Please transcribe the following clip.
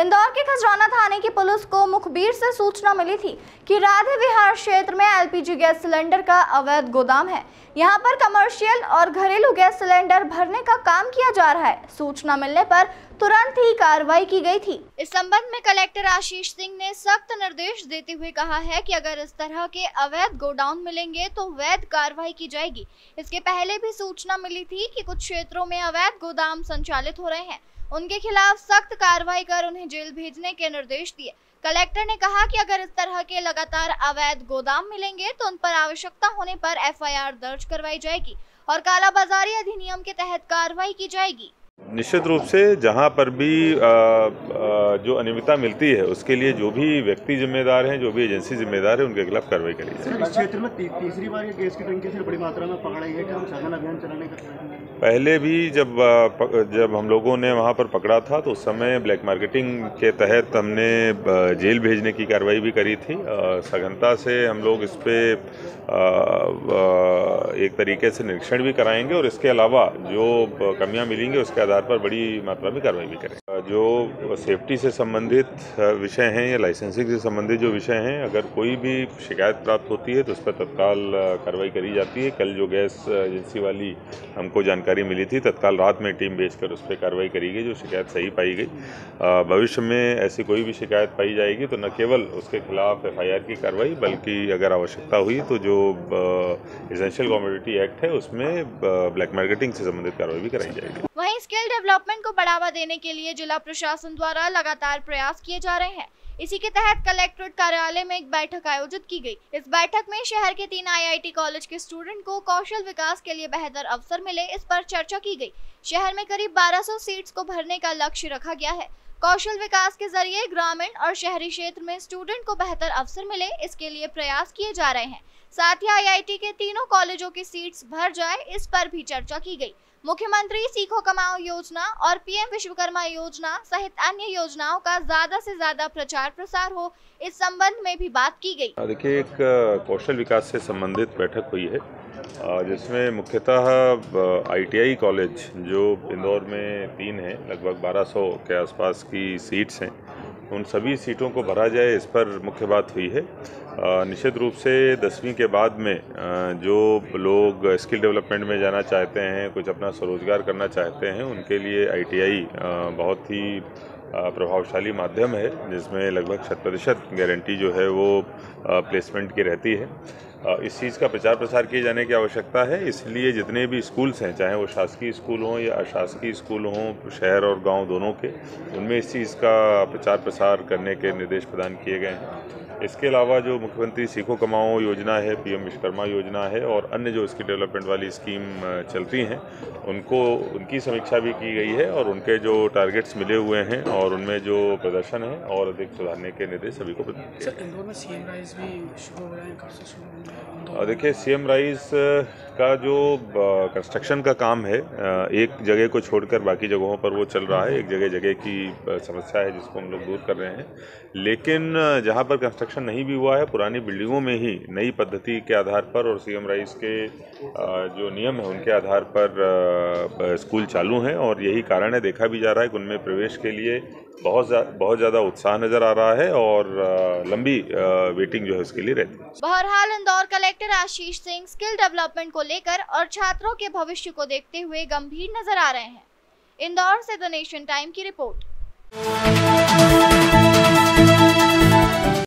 इंदौर के खजराना थाने की पुलिस को मुखबिर से सूचना मिली थी कि राधे विहार क्षेत्र में एलपीजी गैस सिलेंडर का अवैध गोदाम है। यहां पर कमर्शियल और घरेलू गैस सिलेंडर भरने का काम किया जा रहा है। सूचना मिलने पर तुरंत ही कार्रवाई की गई थी। इस संबंध में कलेक्टर आशीष सिंह ने सख्त निर्देश देते हुए कहा है कि अगर इस तरह के अवैध गोडाउन मिलेंगे तो वैध कार्रवाई की जाएगी। इसके पहले भी सूचना मिली थी कि कुछ क्षेत्रों में अवैध गोदाम संचालित हो रहे हैं, उनके खिलाफ सख्त कार्रवाई कर उन्हें जेल भेजने के निर्देश दिए। कलेक्टर ने कहा कि अगर इस तरह के लगातार अवैध गोदाम मिलेंगे तो उन पर आवश्यकता होने पर एफआईआर दर्ज करवाई जाएगी और कालाबाजारी अधिनियम के तहत कार्रवाई की जाएगी। निश्चित रूप से जहां पर भी जो अनियमितता मिलती है उसके लिए जो भी व्यक्ति जिम्मेदार हैं, जो भी एजेंसी जिम्मेदार है, उनके खिलाफ कार्रवाई करी जाएगी। इस क्षेत्र में तीसरी बार ये गैस की टंकी से बड़ी मात्रा में पकड़ाई है, क्या सघन अभियान चलाने का? पहले भी जब हम लोगों ने वहां पर पकड़ा था तो उस समय ब्लैक मार्केटिंग के तहत हमने जेल भेजने की कार्रवाई भी करी थी। सघनता से हम लोग इस पे एक तरीके से निरीक्षण भी कराएंगे और इसके अलावा जो कमियां मिलेंगी उसके आधार पर बड़ी मात्रा में कार्रवाई भी करेंगे। जो सेफ्टी से संबंधित विषय हैं या लाइसेंसिंग से संबंधित जो विषय हैं, अगर कोई भी शिकायत प्राप्त होती है तो उस पर तत्काल कार्रवाई करी जाती है। कल जो गैस एजेंसी वाली हमको जानकारी मिली थी, तत्काल रात में टीम भेजकर उस पर कार्रवाई करी गई, जो शिकायत सही पाई गई। भविष्य में ऐसी कोई भी शिकायत पाई जाएगी तो न केवल उसके खिलाफ एफआईआर की कार्रवाई, बल्कि अगर आवश्यकता हुई तो जो एसेंशियल कमोडिटी एक्ट है उसमें ब्लैक मार्केटिंग से संबंधित कार्रवाई भी कराई जाएगी। वहीं स्किल डेवलपमेंट को बढ़ावा देने के लिए जिला प्रशासन द्वारा लगातार प्रयास किए जा रहे हैं। इसी के तहत कलेक्ट्रेट कार्यालय में एक बैठक आयोजित की गई। इस बैठक में शहर के 3 आईआईटी कॉलेज के स्टूडेंट को कौशल विकास के लिए बेहतर अवसर मिले, इस पर चर्चा की गई। शहर में करीब 1200 सीट्स को भरने का लक्ष्य रखा गया है। कौशल विकास के जरिए ग्रामीण और शहरी क्षेत्र में स्टूडेंट को बेहतर अवसर मिले, इसके लिए प्रयास किए जा रहे हैं। साथ ही आईआईटी के तीनों कॉलेजों की सीट्स भर जाए, इस पर भी चर्चा की गई। मुख्यमंत्री सीखो कमाओ योजना और पीएम विश्वकर्मा योजना सहित अन्य योजनाओं का ज्यादा से ज्यादा प्रचार प्रसार हो, इस संबंध में भी बात की गई। देखिए, एक कौशल विकास से संबंधित बैठक हुई है जिसमें मुख्यतः आईटीआई कॉलेज जो इंदौर में 3 हैं, लगभग 1200 के आसपास की सीट्स हैं, उन सभी सीटों को भरा जाए, इस पर मुख्य बात हुई है। निश्चित रूप से 10वीं के बाद में जो लोग स्किल डेवलपमेंट में जाना चाहते हैं, कुछ अपना स्वरोजगार करना चाहते हैं, उनके लिए आईटीआई बहुत ही प्रभावशाली माध्यम है, जिसमें लगभग 100% गारंटी जो है वो प्लेसमेंट की रहती है। इस चीज़ का प्रचार प्रसार किए जाने की आवश्यकता है। इसलिए जितने भी स्कूल्स हैं, चाहे वो शासकीय स्कूल हों या अशासकीय स्कूल हों, शहर और गांव दोनों के, उनमें इस चीज़ का प्रचार प्रसार करने के निर्देश प्रदान किए गए हैं। इसके अलावा जो मुख्यमंत्री सीखो कमाओ योजना है, पीएम विश्वकर्मा योजना है और अन्य जो स्किल डेवलपमेंट वाली स्कीम चलती हैं, उनकी समीक्षा भी की गई है और उनके जो टारगेट्स मिले हुए हैं और उनमें जो प्रदर्शन है और अधिक सुधारने के निर्देश सभी को प्रदान किए। सर, इंदौर में सीएम राइज भी शुरू हो रहे हैं, कब से शुरू होंगे? देखिए, सीएम राइज का जो कंस्ट्रक्शन का काम है, एक जगह को छोड़कर बाकी जगहों पर वो चल रहा है। एक जगह की समस्या है जिसको हम लोग दूर कर रहे हैं, लेकिन जहां पर कंस्ट्रक्शन नहीं भी हुआ है, पुरानी बिल्डिंगों में ही नई पद्धति के आधार पर और सीएम राइज के जो नियम है उनके आधार पर स्कूल चालू हैं और यही कारण है, देखा भी जा रहा है कि उनमें प्रवेश के लिए बहुत ज़्यादा उत्साह नजर आ रहा है और लंबी वेटिंग जो है उसके लिए रहती है। बहरहाल Indore collector Ashish Singh skill development को लेकर और छात्रों के भविष्य को देखते हुए गंभीर नजर आ रहे हैं। इंदौर से द नेशन टाइम की रिपोर्ट।